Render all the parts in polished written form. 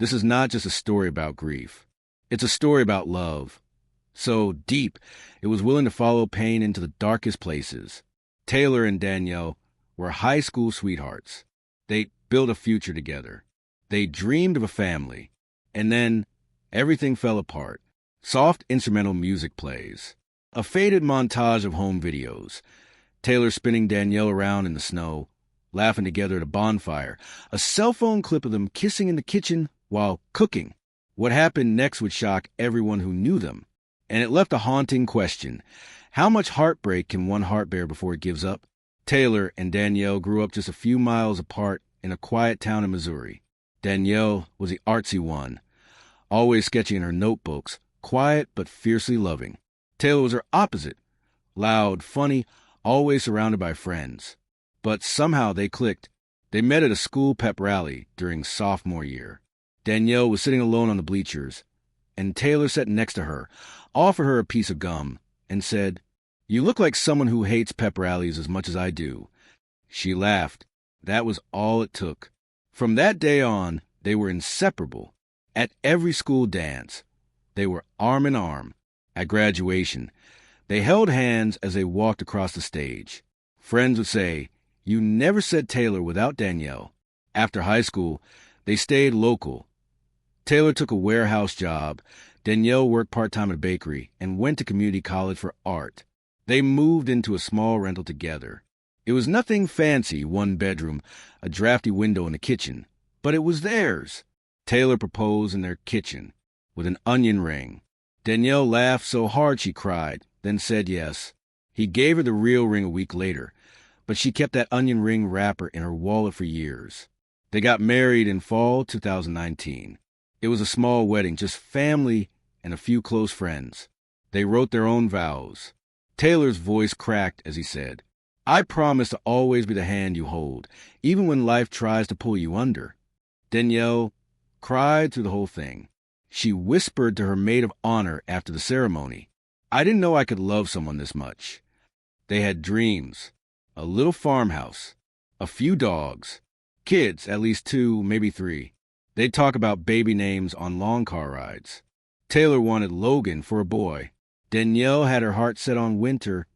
This is not just a story about grief. It's a story about love. So deep, it was willing to follow pain into the darkest places. Taylor and Danielle were high school sweethearts. They built a future together. They dreamed of a family. And then everything fell apart. Soft instrumental music plays. A faded montage of home videos. Taylor spinning Danielle around in the snow, laughing together at a bonfire. A cell phone clip of them kissing in the kitchen while cooking. What happened next would shock everyone who knew them. And it left a haunting question. How much heartbreak can one heart bear before it gives up? Taylor and Danielle grew up just a few miles apart in a quiet town in Missouri. Danielle was the artsy one, always sketching in her notebooks, quiet but fiercely loving. Taylor was her opposite, loud, funny, always surrounded by friends. But somehow they clicked. They met at a school pep rally during sophomore year. Danielle was sitting alone on the bleachers, and Taylor sat next to her, offered her a piece of gum, and said, "You look like someone who hates pep rallies as much as I do." She laughed. That was all it took. From that day on, they were inseparable. At every school dance, they were arm in arm. At graduation, they held hands as they walked across the stage. Friends would say, "You never said Taylor without Danielle." After high school, they stayed local. Taylor took a warehouse job. Danielle worked part-time at a bakery and went to community college for art. They moved into a small rental together. It was nothing fancy, one bedroom, a drafty window in the kitchen, but it was theirs. Taylor proposed in their kitchen with an onion ring. Danielle laughed so hard she cried, then said yes. He gave her the real ring a week later, but she kept that onion ring wrapper in her wallet for years. They got married in fall 2019. It was a small wedding, just family and a few close friends. They wrote their own vows. Taylor's voice cracked as he said, "I promise to always be the hand you hold, even when life tries to pull you under." Danielle cried through the whole thing. She whispered to her maid of honor after the ceremony, "I didn't know I could love someone this much." They had dreams, a little farmhouse, a few dogs, kids, at least 2, maybe 3. They'd talk about baby names on long car rides. Taylor wanted Logan for a boy. Danielle had her heart set on Wynter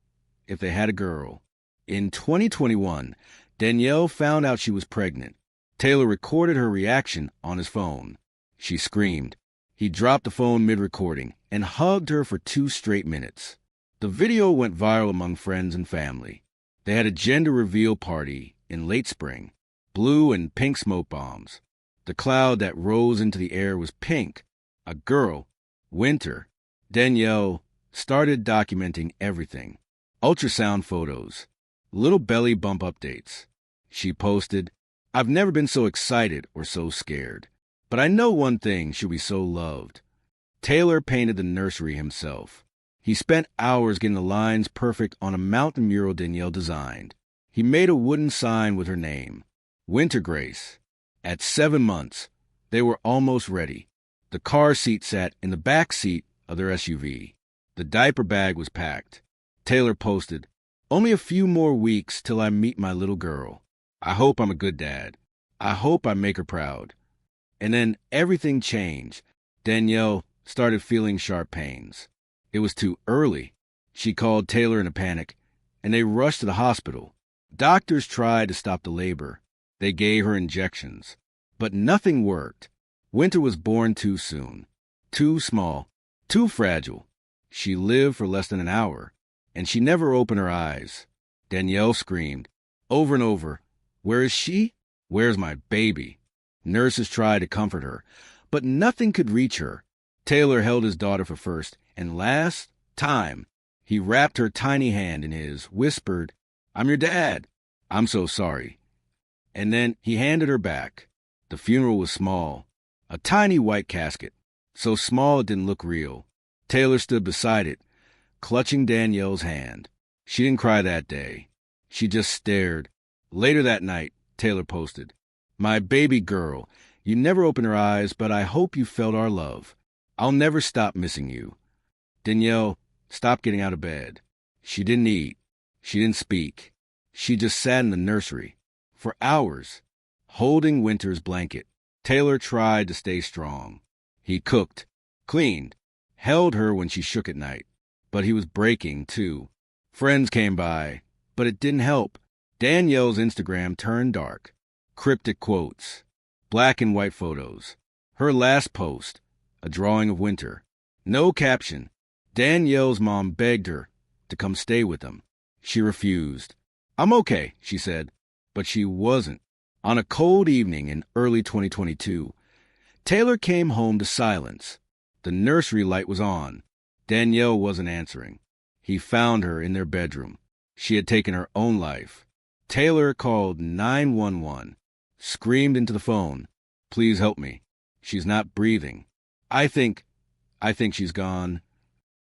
if they had a girl. In 2021, Danielle found out she was pregnant. Taylor recorded her reaction on his phone. She screamed. He dropped the phone mid-recording and hugged her for 2 straight minutes. The video went viral among friends and family. They had a gender reveal party in late spring. Blue and pink smoke bombs. The cloud that rose into the air was pink. A girl, Wynter. Danielle started documenting everything. Ultrasound photos. Little belly bump updates. She posted, "I've never been so excited or so scared. But I know one thing, she'll be so loved." Taylor painted the nursery himself. He spent hours getting the lines perfect on a mountain mural Danielle designed. He made a wooden sign with her name, Wynter Grace. At 7 months, they were almost ready. The car seat sat in the back seat of their SUV. The diaper bag was packed. Taylor posted, "Only a few more weeks till I meet my little girl. I hope I'm a good dad. I hope I make her proud." And then everything changed. Danielle started feeling sharp pains. It was too early. She called Taylor in a panic, and they rushed to the hospital. Doctors tried to stop the labor. They gave her injections. But nothing worked. Wynter was born too soon. Too small. Too fragile. She lived for less than an hour, and she never opened her eyes. Danielle screamed, over and over, "Where is she? Where's my baby?" Nurses tried to comfort her, but nothing could reach her. Taylor held his daughter for first and last time. He wrapped her tiny hand in his, whispered, "I'm your dad. I'm so sorry." And then he handed her back. The funeral was small, a tiny white casket, so small it didn't look real. Taylor stood beside it, clutching Danielle's hand. She didn't cry that day. She just stared. Later that night, Taylor posted, "My baby girl, you never opened her eyes, but I hope you felt our love. I'll never stop missing you." Danielle stopped getting out of bed. She didn't eat. She didn't speak. She just sat in the nursery for hours, holding Wynter's blanket. Taylor tried to stay strong. He cooked, cleaned, held her when she shook at night. But he was breaking, too. Friends came by, but it didn't help. Danielle's Instagram turned dark. Cryptic quotes, black and white photos. Her last post, a drawing of Wynter. No caption. Danielle's mom begged her to come stay with them. She refused. "I'm okay," she said. But she wasn't. On a cold evening in early 2022, Taylor came home to silence. The nursery light was on. Danielle wasn't answering. He found her in their bedroom. She had taken her own life. Taylor called 911, screamed into the phone, "Please help me. She's not breathing. I think she's gone."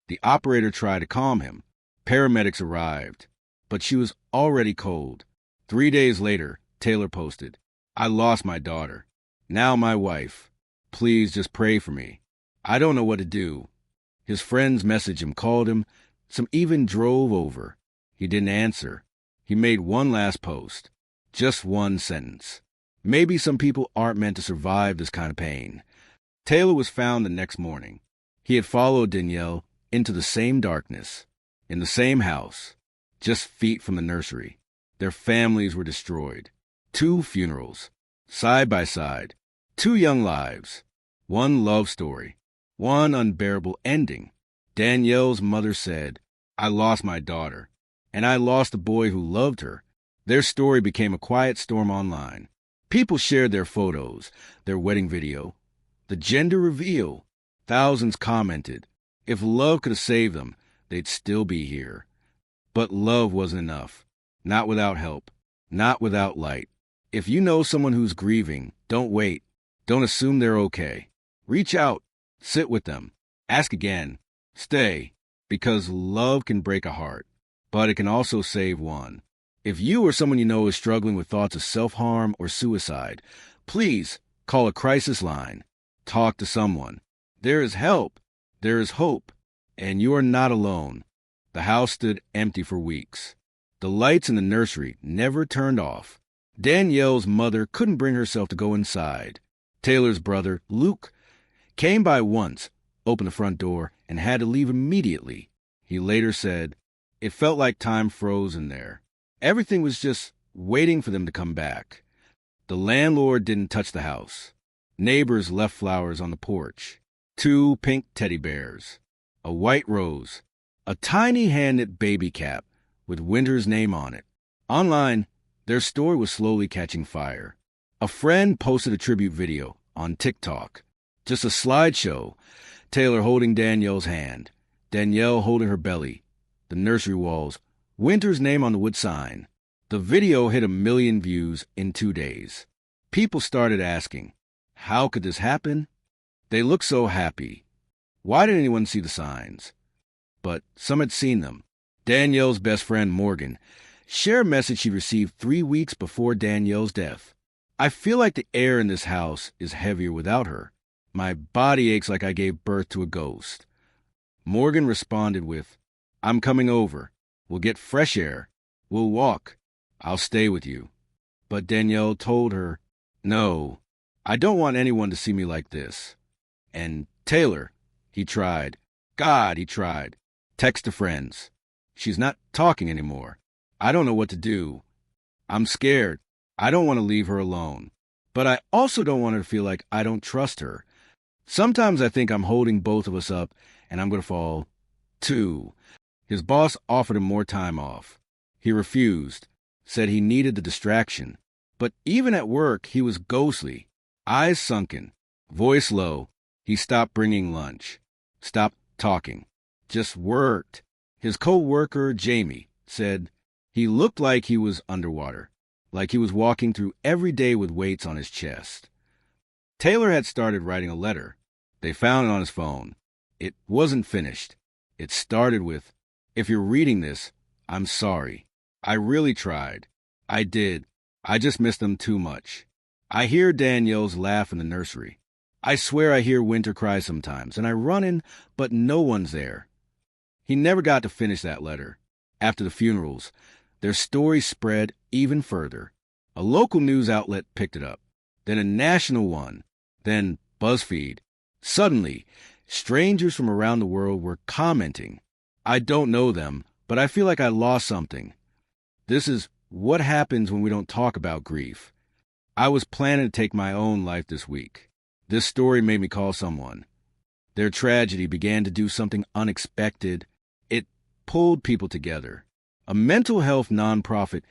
The operator tried to calm him. Paramedics arrived, but she was already cold. 3 days later, Taylor posted, "I lost my daughter. Now my wife. Please just pray for me. I don't know what to do." His friends messaged him, called him. Some even drove over. He didn't answer. He made one last post. Just one sentence. "Maybe some people aren't meant to survive this kind of pain." Taylor was found the next morning. He had followed Danielle into the same darkness, in the same house, just feet from the nursery. Their families were destroyed. 2 funerals, side by side. 2 young lives. 1 love story. 1 unbearable ending. Danielle's mother said, "I lost my daughter, and I lost the boy who loved her." Their story became a quiet storm online. People shared their photos, their wedding video, the gender reveal. Thousands commented. If love could have saved them, they'd still be here. But love wasn't enough. Not without help. Not without light. If you know someone who's grieving, don't wait. Don't assume they're okay. Reach out. Sit with them. Ask again. Stay. Because love can break a heart, but it can also save one. If you or someone you know is struggling with thoughts of self-harm or suicide, please call a crisis line. Talk to someone. There is help. There is hope. And you are not alone. The house stood empty for weeks. The lights in the nursery never turned off. Danielle's mother couldn't bring herself to go inside. Taylor's brother, Luke, came by once, opened the front door, and had to leave immediately. He later said, "It felt like time froze in there. Everything was just waiting for them to come back." The landlord didn't touch the house. Neighbors left flowers on the porch. 2 pink teddy bears. A white rose. A tiny hand-knit baby cap with Wynter's name on it. Online, their story was slowly catching fire. A friend posted a tribute video on TikTok. Just a slideshow. Taylor holding Danielle's hand. Danielle holding her belly. The nursery walls. Wynter's name on the wood sign. The video hit 1 million views in 2 days. People started asking, how could this happen? They looked so happy. Why didn't anyone see the signs? But some had seen them. Danielle's best friend, Morgan, shared a message she received 3 weeks before Danielle's death. "I feel like the air in this house is heavier without her. My body aches like I gave birth to a ghost." Morgan responded with, "I'm coming over. We'll get fresh air. We'll walk. I'll stay with you." But Danielle told her, "No, I don't want anyone to see me like this." And Taylor, he tried. God, he tried. Text to friends. "She's not talking anymore. I don't know what to do. I'm scared. I don't want to leave her alone. But I also don't want her to feel like I don't trust her. Sometimes I think I'm holding both of us up and I'm going to fall, too." His boss offered him more time off. He refused, said he needed the distraction. But even at work, he was ghostly, eyes sunken, voice low. He stopped bringing lunch, stopped talking, just worked. His co-worker, Jamie, said he looked like he was underwater, like he was walking through every day with weights on his chest. Taylor had started writing a letter. They found it on his phone. It wasn't finished. It started with, "If you're reading this, I'm sorry. I really tried. I did. I just missed them too much. I hear Danielle's laugh in the nursery. I swear I hear Wynter cry sometimes, and I run in, but no one's there." He never got to finish that letter. After the funerals, their story spread even further. A local news outlet picked it up, then a national one. Then BuzzFeed. Suddenly, strangers from around the world were commenting. I don't know them, but I feel like I lost something. This is what happens when we don't talk about grief. I was planning to take my own life this week. This story made me call someone. Their tragedy began to do something unexpected. It pulled people together. A mental health nonprofit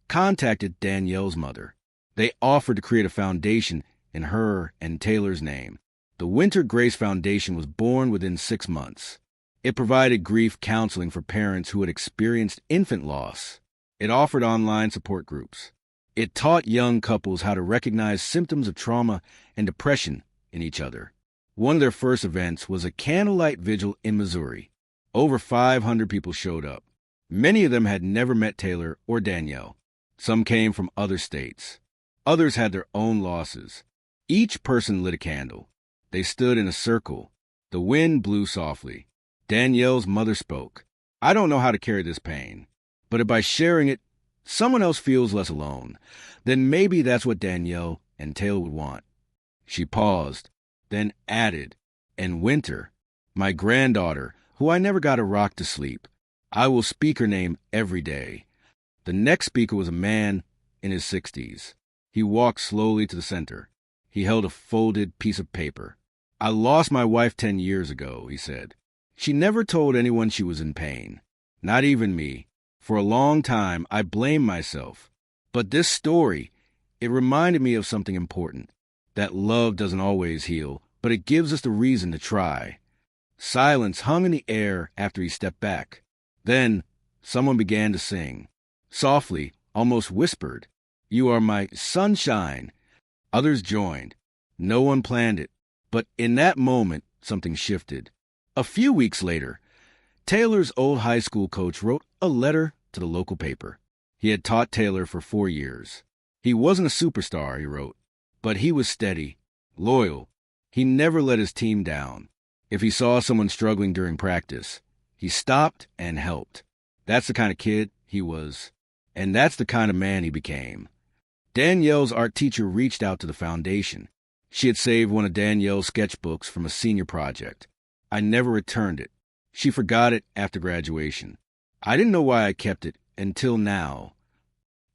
contacted Danielle's mother. They offered to create a foundation in her and Taylor's name. The Wynter Grace Foundation was born within 6 months. It provided grief counseling for parents who had experienced infant loss. It offered online support groups. It taught young couples how to recognize symptoms of trauma and depression in each other. One of their first events was a candlelight vigil in Missouri. Over 500 people showed up. Many of them had never met Taylor or Danielle. Some came from other states. Others had their own losses. Each person lit a candle. They stood in a circle. The wind blew softly. Danielle's mother spoke. I don't know how to carry this pain, but if by sharing it, someone else feels less alone, then maybe that's what Danielle and Taylor would want. She paused, then added, and Wynter, my granddaughter, who I never got a rock to sleep. I will speak her name every day. The next speaker was a man in his 60s. He walked slowly to the center. He held a folded piece of paper. I lost my wife 10 years ago, he said. She never told anyone she was in pain, not even me. For a long time, I blamed myself. But this story, it reminded me of something important, that love doesn't always heal, but it gives us the reason to try. Silence hung in the air after he stepped back. Then someone began to sing. Softly, almost whispered, "You are my sunshine." Others joined. No one planned it, but in that moment, something shifted. A few weeks later, Taylor's old high school coach wrote a letter to the local paper. He had taught Taylor for 4 years. He wasn't a superstar, he wrote, but he was steady, loyal. He never let his team down. If he saw someone struggling during practice, he stopped and helped. That's the kind of kid he was, and that's the kind of man he became. Danielle's art teacher reached out to the foundation. She had saved one of Danielle's sketchbooks from a senior project. I never returned it. She forgot it after graduation. I didn't know why I kept it until now.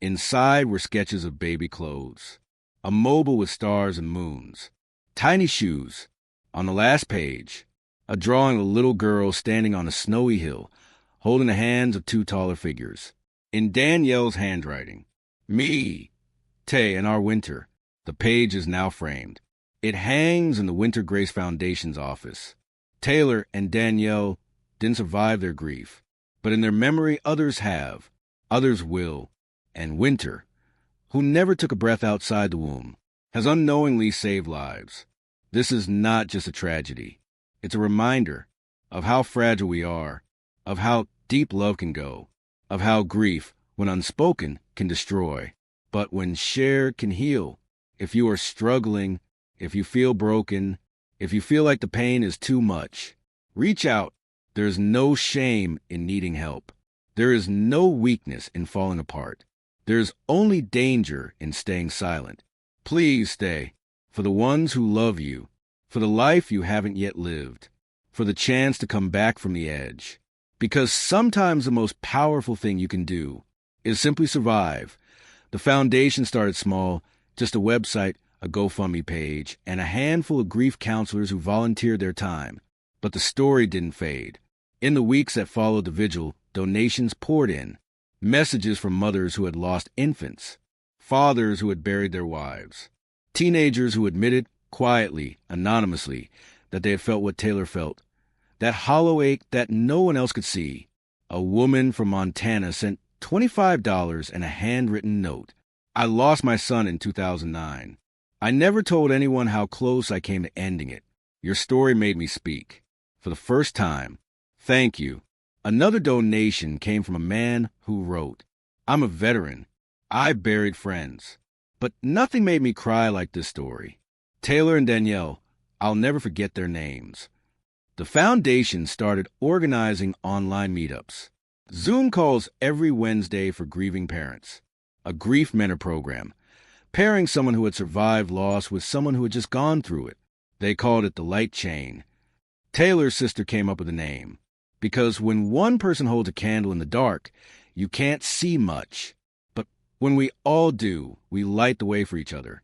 Inside were sketches of baby clothes, a mobile with stars and moons, tiny shoes. On the last page, a drawing of a little girl standing on a snowy hill, holding the hands of 2 taller figures. In Danielle's handwriting, me, Tay, and our Wynter. The page is now framed. It hangs in the Wynter Grace Foundation's office. Taylor and Danielle didn't survive their grief, but in their memory others have, others will. And Wynter, who never took a breath outside the womb, has unknowingly saved lives. This is not just a tragedy. It's a reminder of how fragile we are, of how deep love can go, of how grief, when unspoken, can destroy, but when shared can heal. If you are struggling, if you feel broken, if you feel like the pain is too much, reach out. There is no shame in needing help. There is no weakness in falling apart. There is only danger in staying silent. Please stay, for the ones who love you, for the life you haven't yet lived, for the chance to come back from the edge. Because sometimes the most powerful thing you can do is simply survive. The foundation started small, just a website, a GoFundMe page, and a handful of grief counselors who volunteered their time. But the story didn't fade. In the weeks that followed the vigil, donations poured in. Messages from mothers who had lost infants, fathers who had buried their wives, teenagers who admitted, quietly, anonymously, that they had felt what Taylor felt. That hollow ache that no one else could see. A woman from Montana sent $25 and a handwritten note. I lost my son in 2009. I never told anyone how close I came to ending it. Your story made me speak. For the first time. Thank you. Another donation came from a man who wrote, I'm a veteran. I buried friends. But nothing made me cry like this story. Taylor and Danielle, I'll never forget their names. The foundation started organizing online meetups. Zoom calls every Wednesday for grieving parents. A grief mentor program. pairing someone who had survived loss with someone who had just gone through it. They called it the light chain. Taylor's sister came up with the name because when one person holds a candle in the dark, you can't see much. But when we all do, we light the way for each other.